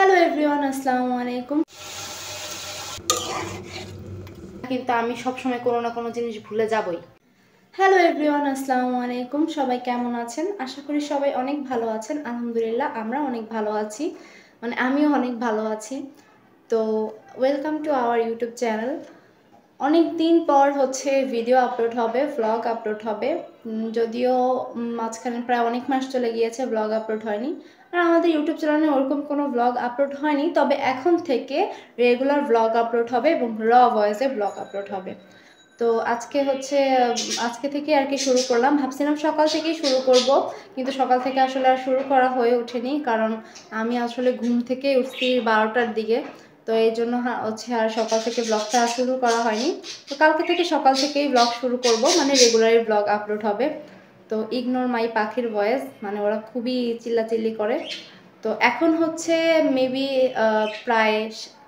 Hello everyone, আসসালামু আলাইকুম। কিন্তু আমি সবসময় কোনো না কোনো জিনিস ভুলে যাবই। হ্যালো এভরিওয়ান, আসসালামু আলাইকুম। সবাই কেমন আছেন? আশা করি সবাই অনেক ভালো আছেন। আলহামদুলিল্লাহ আমরা অনেক ভালো আছি, মানে আমিও অনেক ভালো আছি। তো welcome to our YouTube channel. অনেক দিন পর ভিডিও আপলোড হবে, ভ্লগ আপলোড হবে। যদিও মাঝখানে প্রায় অনেক মাস চলে গিয়েছে, ব্লগ আপলোড হয়নি। আর আমাদের ইউটিউব চ্যানেলে ওরকম কোনো ব্লগ আপলোড হয়নি, তবে এখন থেকে রেগুলার ব্লগ আপলোড হবে এবং র ভয়েসে ব্লগ আপলোড হবে। তো আজকে থেকে আর কি শুরু করলাম। ভাবছিলাম সকাল থেকেই শুরু করব, কিন্তু সকাল থেকে আসলে আর শুরু করা হয়ে ওঠেনি, কারণ আমি আসলে ঘুম থেকে উঠছি 12টার দিকে। তো এই জন্য আর সকাল থেকে ব্লগটা শুরু করা হয়নি। তো কালকে থেকে সকাল থেকেই ব্লগ শুরু করব, মানে রেগুলারই ব্লগ আপলোড হবে। তো ইগনোর মাই পাখির ভয়েস, মানে ওরা খুবই চিল্লাচিল্লি করে। তো এখন মেবি প্রায়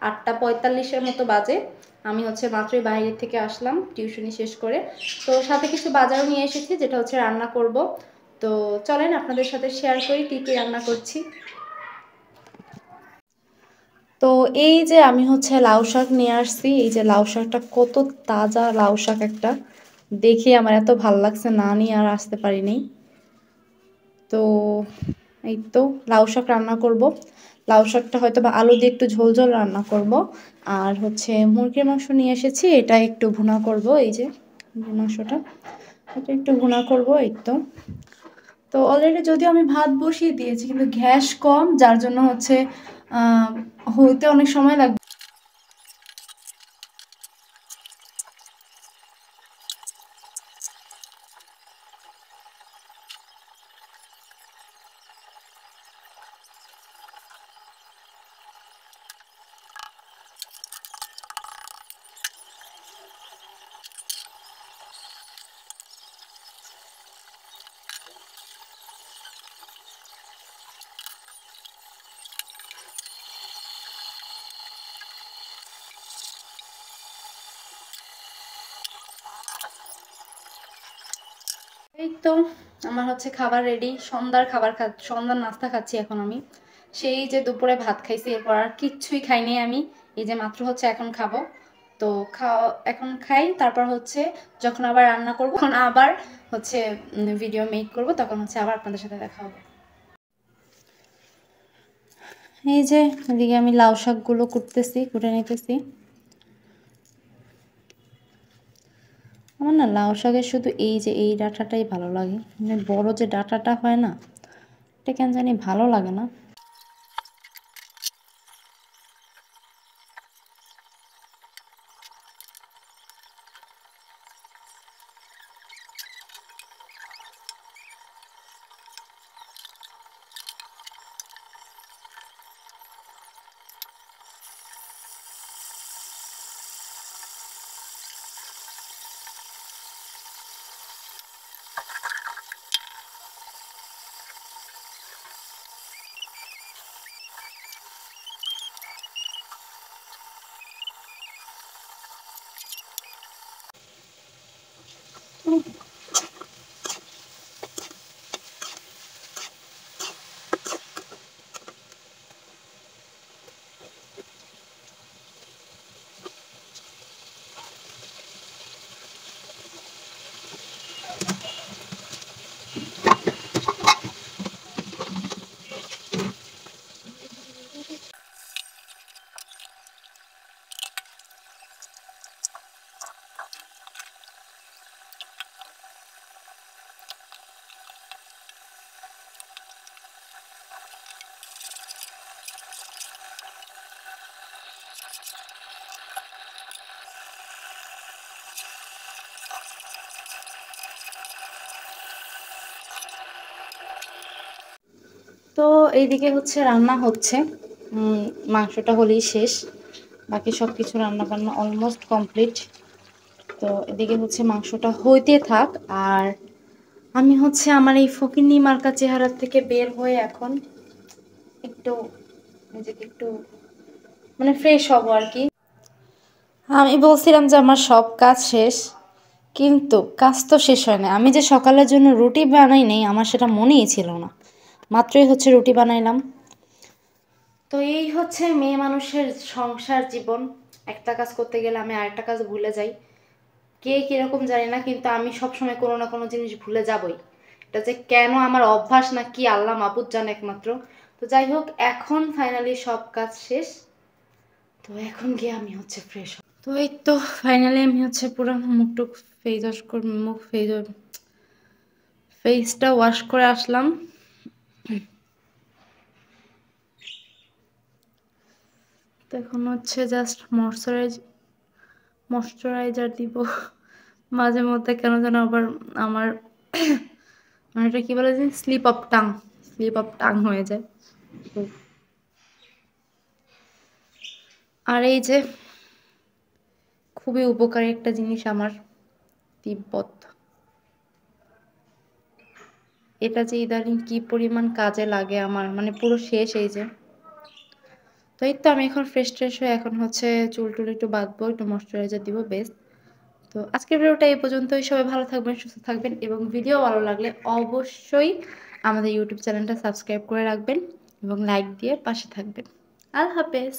8:45-এর মতো বাজে। আমি মাত্রই বাইরে থেকে আসলাম টিউশনি শেষ করে। তো সাথে কিছু বাজারও নিয়ে এসেছি, যেটা রান্না করব। তো চলেন আপনাদের সাথে শেয়ার করি কী কী রান্না করছি। তো এই যে আমি লাউ শাক নিয়ে আসছি। এই যে লাউ শাকটা কত তাজা লাউ শাক, একটা দেখে আমার এত ভাল লাগছে, না নিয়ে আর আসতে পারিনি। তো এই তো লাউ শাক রান্না করব। লাউ শাকটা হয়তো বা আলু দিয়ে একটু ঝোল ঝোল রান্না করব। আর মুরগির মাংস নিয়ে এসেছি, এটা একটু ভুনা করব। এই যে মুরগির মাংসটা, এটা একটু ভুনা করব। এই তো তো অলরেডি যদিও আমি ভাত বসিয়ে দিয়েছি, কিন্তু গ্যাস কম, যার জন্য আহ হইতে অনেক সময় লাগবে। এই তো আমার খাবার রেডি। সন্ধ্যার নাস্তা খাচ্ছি এখন আমি। সেই যে দুপুরে ভাত খাইছি, এরপর আর কিচ্ছুই খাইনি আমি। এই যে মাত্র এখন খাবো। তো এখন খাই, তারপর যখন আবার রান্না করবো, তখন আবার ভিডিও মেক করব, তখন আবার আপনাদের সাথে দেখা হবে। এই যে এদিকে আমি লাউ শাকগুলো কুটে নিতেছি। আমার না লাউ শাকের শুধু এই যে এই ডাঁটাটাই ভালো লাগে, মানে বড় যে ডাঁটাটা হয় না, এটা কেন জানি ভালো লাগে না। তো এইদিকে রান্না হচ্ছে। মাংসটা হলেই শেষ, বাকি সব কিছু রান্না বান্না অলমোস্ট কমপ্লিট। তো এদিকে মাংসটা হইতে থাক, আর আমি আমার এই ফকিন্নি মার্কা চেহারা থেকে বের হয়ে এখন একটু নিজেকে একটু মানে ফ্রেশ হব আর কি। আমি বলছিলাম যে আমার সব কাজ শেষ, কিন্তু কাজ তো শেষ হয় না। আমি যে সকালের জন্য রুটি বানাই নাই, আমার সেটা মনেই ছিল না। মাত্রই রুটি বানাইলাম। তো এই হচ্ছে মেয়ে মানুষের সংসার জীবন। একটা কাজ করতে গেলে আমি আরেকটা কাজ ভুলে যাই। কে কিরকম জানি না, কিন্তু আমি সবসময় কোনো না কোনো জিনিস ভুলে যাবই। এটা যে কেন আমার অভ্যাস না কি আল্লাহ মাবুদ জানে একমাত্র। তো যাই হোক, এখন ফাইনালি সব কাজ শেষ। তো এখন গিয়ে আমি হচ্ছে ফ্রেশ। তো এই তো ফাইনালি আমি হচ্ছে পুরো মুখটুক ফেস ওয়াশ করে ফেসটা ওয়াশ করে আসলাম। তো এখন হচ্ছে জাস্ট ময়শ্চারাইজার দিব। মাঝে মধ্যে কেন যেন আবার আমার মানে এটা কি বলে যে স্লিপ অফ টাং হয়ে যায়। তো আর এই যে খুবই উপকারী একটা জিনিস আমার তিব্বত, এটা যে ইদানিং কি পরিমাণ কাজে লাগে আমার, মানে পুরো শেষ এই যে। তো এই তো আমি এখন ফ্রেশ হয়ে এখন হচ্ছে চুল টুল একটু বাঁধবো, একটু ময়শ্চারাইজার দিব, বেস্ট। তো আজকের ভিডিওটা এই পর্যন্তই। সবাই ভালো থাকবেন, সুস্থ থাকবেন, এবং ভিডিও ভালো লাগলে অবশ্যই আমাদের ইউটিউব চ্যানেলটা সাবস্ক্রাইব করে রাখবেন এবং লাইক দিয়ে পাশে থাকবেন। আল্লাহ হাফেজ।